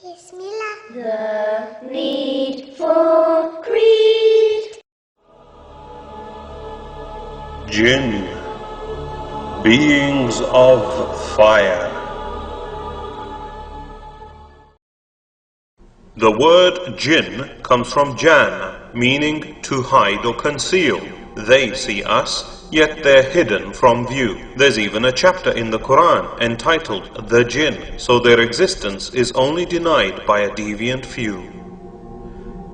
Bismillah. The needful creed. Jinn, beings of fire. The word jinn comes from jan, meaning to hide or conceal. They see us, yet they're hidden from view. There's even a chapter in the Quran entitled The Jinn, so their existence is only denied by a deviant few.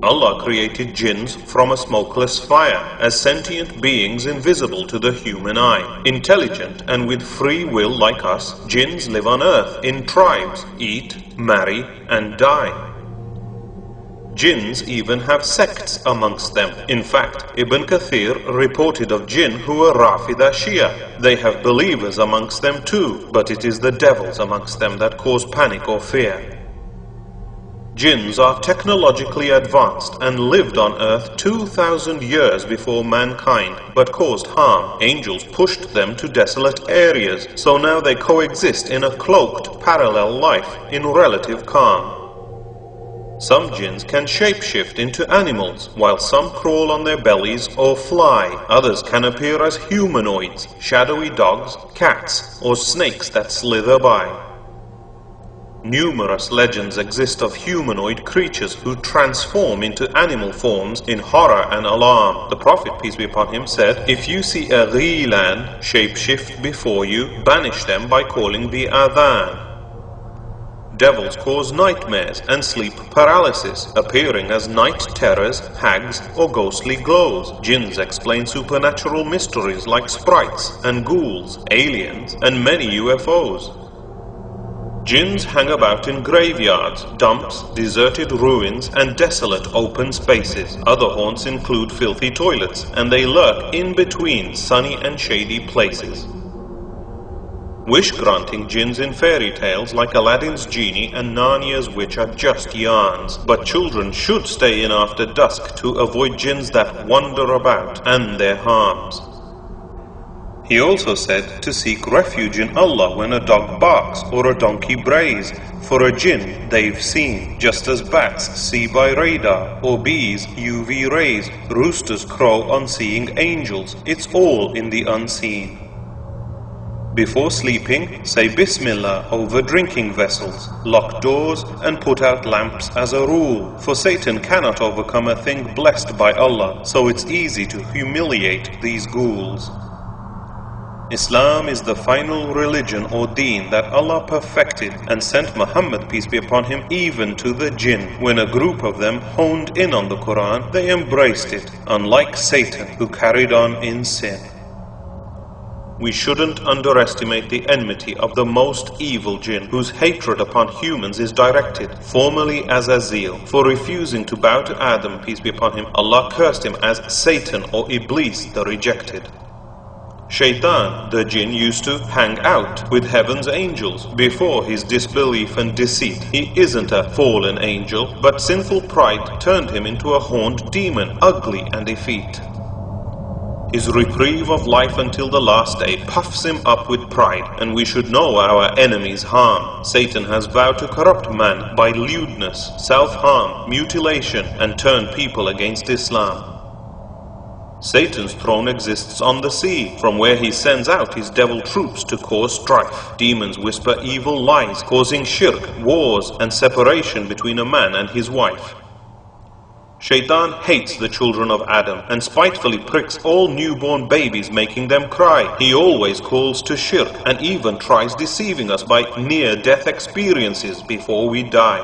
Allah created jinns from a smokeless fire as sentient beings invisible to the human eye. Intelligent and with free will like us, jinns live on earth in tribes, eat, marry and die. Jinns even have sects amongst them. In fact, Ibn Kathir reported of jinn who are Rafida Shia. They have believers amongst them too, but it is the devils amongst them that cause panic or fear. Jinns are technologically advanced and lived on earth 2,000 years before mankind, but caused harm. Angels pushed them to desolate areas, so now they coexist in a cloaked parallel life in relative calm. Some jinns can shapeshift into animals, while some crawl on their bellies or fly. Others can appear as humanoids, shadowy dogs, cats, or snakes that slither by. Numerous legends exist of humanoid creatures who transform into animal forms in horror and alarm. The Prophet, peace be upon him, said, "If you see a ghilan shapeshift before you, banish them by calling the adhan." Devils cause nightmares and sleep paralysis, appearing as night terrors, hags, or ghostly glows. Jinns explain supernatural mysteries like sprites and ghouls, aliens, and many UFOs. Jinns hang about in graveyards, dumps, deserted ruins, and desolate open spaces. Other haunts include filthy toilets, and they lurk in between sunny and shady places. Wish-granting jinns in fairy tales like Aladdin's genie and Narnia's witch are just yarns, but children should stay in after dusk to avoid jinns that wander about and their harms. He also said to seek refuge in Allah when a dog barks or a donkey brays, for a jinn they've seen, just as bats see by radar, or bees UV rays, roosters crow on seeing angels. It's all in the unseen. Before sleeping, say Bismillah over drinking vessels, lock doors and put out lamps as a rule, for Satan cannot overcome a thing blessed by Allah, so it's easy to humiliate these ghouls. Islam is the final religion or deen that Allah perfected and sent Muhammad, peace be upon him, even to the jinn. When a group of them honed in on the Quran, they embraced it, unlike Satan, who carried on in sin. We shouldn't underestimate the enmity of the most evil jinn, whose hatred upon humans is directed, formerly as Azil. For refusing to bow to Adam, peace be upon him, Allah cursed him as Satan or Iblis the rejected. Shaitan, the jinn, used to hang out with heaven's angels before his disbelief and deceit. He isn't a fallen angel, but sinful pride turned him into a horned demon, ugly and effete. His reprieve of life until the last day puffs him up with pride, and we should know our enemy's harm. Satan has vowed to corrupt man by lewdness, self-harm, mutilation, and turn people against Islam. Satan's throne exists on the sea, from where he sends out his devil troops to cause strife. Demons whisper evil lies, causing shirk, wars, and separation between a man and his wife. Shaitan hates the children of Adam and spitefully pricks all newborn babies, making them cry. He always calls to shirk and even tries deceiving us by near-death experiences before we die.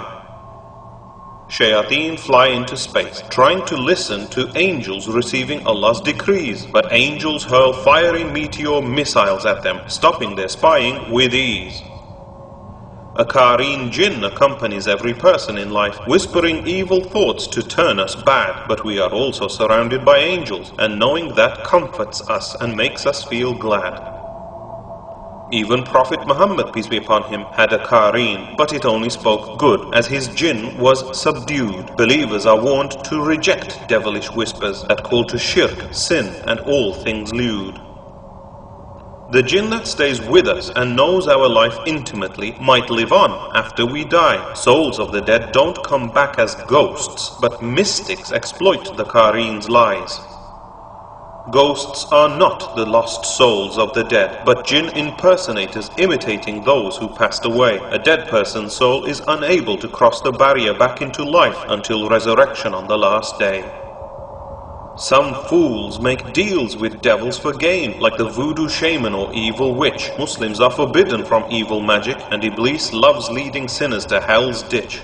Shayateen fly into space, trying to listen to angels receiving Allah's decrees, but angels hurl fiery meteor missiles at them, stopping their spying with ease. A Qareen jinn accompanies every person in life, whispering evil thoughts to turn us bad, but we are also surrounded by angels, and knowing that comforts us and makes us feel glad. Even Prophet Muhammad, peace be upon him, had a Qareen, but it only spoke good, as his jinn was subdued. Believers are warned to reject devilish whispers that call to shirk, sin, and all things lewd. The jinn that stays with us and knows our life intimately might live on after we die. Souls of the dead don't come back as ghosts, but mystics exploit the Qareen's lies. Ghosts are not the lost souls of the dead, but jinn impersonators imitating those who passed away. A dead person's soul is unable to cross the barrier back into life until resurrection on the last day. Some fools make deals with devils for gain, like the voodoo shaman or evil witch. Muslims are forbidden from evil magic, and Iblis loves leading sinners to hell's ditch.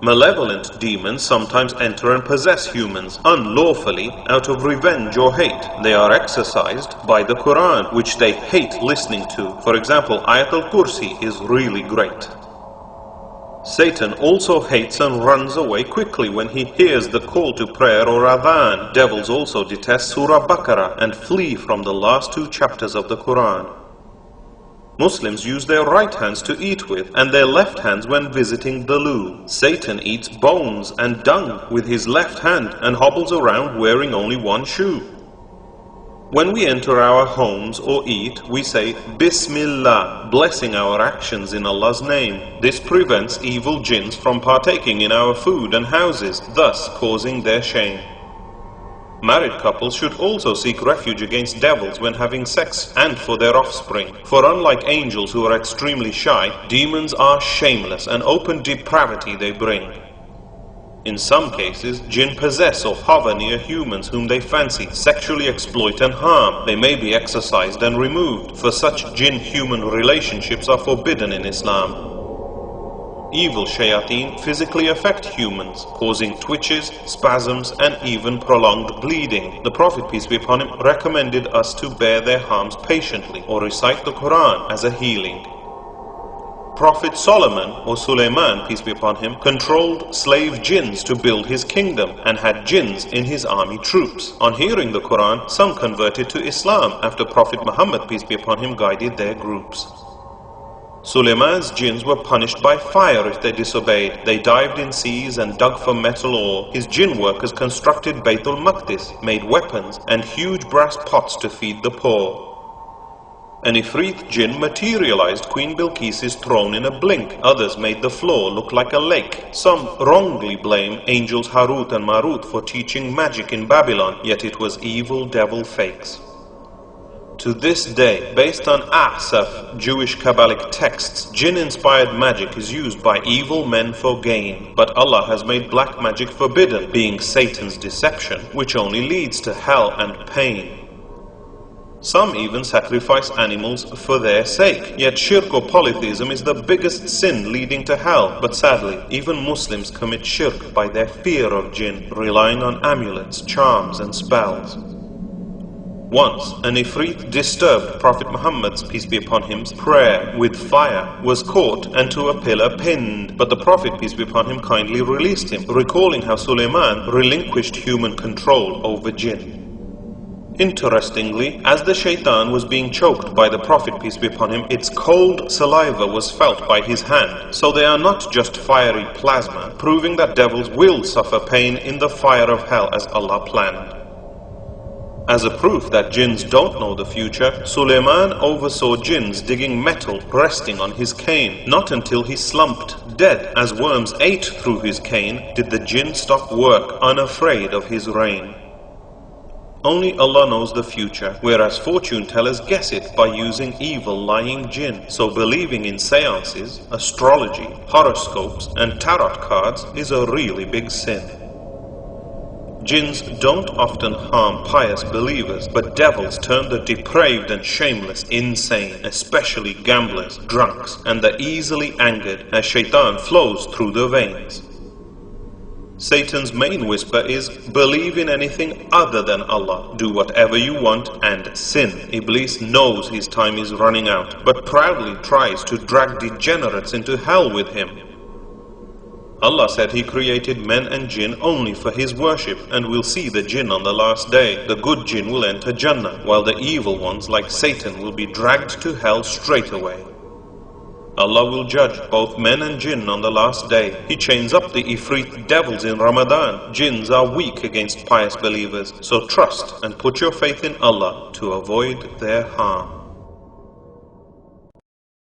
Malevolent demons sometimes enter and possess humans unlawfully out of revenge or hate. They are exorcised by the Quran, which they hate listening to. For example, Ayat al-Kursi is really great. Satan also hates and runs away quickly when he hears the call to prayer or adhan. Devils also detest Surah Baqarah and flee from the last 2 chapters of the Quran. Muslims use their right hands to eat with and their left hands when visiting the loo. Satan eats bones and dung with his left hand and hobbles around wearing only one shoe. When we enter our homes or eat, we say Bismillah, blessing our actions in Allah's name. This prevents evil jinns from partaking in our food and houses, thus causing their shame. Married couples should also seek refuge against devils when having sex and for their offspring. For unlike angels who are extremely shy, demons are shameless and open depravity they bring. In some cases, jinn possess or hover near humans whom they fancy, sexually exploit and harm. They may be exorcised and removed, for such jinn-human relationships are forbidden in Islam. Evil shayateen physically affect humans, causing twitches, spasms, and even prolonged bleeding. The Prophet, peace be upon him, recommended us to bear their harms patiently or recite the Quran as a healing. Prophet Solomon, or Suleiman, peace be upon him, controlled slave jinns to build his kingdom and had jinns in his army troops. On hearing the Quran, some converted to Islam after Prophet Muhammad, peace be upon him, guided their groups. Suleiman's jinns were punished by fire if they disobeyed. They dived in seas and dug for metal ore. His jinn workers constructed Baytul Maqdis, made weapons and huge brass pots to feed the poor. An Ifrit jinn materialized Queen Bilqis's throne in a blink. Others made the floor look like a lake. Some wrongly blame angels Harut and Marut for teaching magic in Babylon, yet it was evil devil fakes. To this day, based on Ahsaf, Jewish Kabbalic texts, jinn-inspired magic is used by evil men for gain. But Allah has made black magic forbidden, being Satan's deception, which only leads to hell and pain. Some even sacrifice animals for their sake. Yet shirk or polytheism is the biggest sin leading to hell. But sadly, even Muslims commit shirk by their fear of jinn, relying on amulets, charms and spells. Once, an Ifrit disturbed Prophet Muhammad's, peace be upon him's, prayer with fire, was caught and to a pillar pinned. But the Prophet, peace be upon him, kindly released him, recalling how Suleiman relinquished human control over jinn. Interestingly, as the shaitan was being choked by the Prophet, peace be upon him, its cold saliva was felt by his hand. So they are not just fiery plasma, proving that devils will suffer pain in the fire of hell as Allah planned. As a proof that jinns don't know the future, Suleiman oversaw jinns digging metal resting on his cane. Not until he slumped dead as worms ate through his cane did the jinn stop work, unafraid of his reign. Only Allah knows the future, whereas fortune tellers guess it by using evil lying jinn. So believing in seances, astrology, horoscopes and tarot cards is a really big sin. Jinns don't often harm pious believers, but devils turn the depraved and shameless insane, especially gamblers, drunks, and the easily angered, as shaitan flows through the veins. Satan's main whisper is, believe in anything other than Allah, do whatever you want, and sin. Iblis knows his time is running out, but proudly tries to drag degenerates into hell with him. Allah said He created men and jinn only for His worship, and will see the jinn on the last day. The good jinn will enter Jannah, while the evil ones like Satan will be dragged to hell straight away. Allah will judge both men and jinn on the last day. He chains up the Ifrit devils in Ramadan. Jinns are weak against pious believers, so trust and put your faith in Allah to avoid their harm.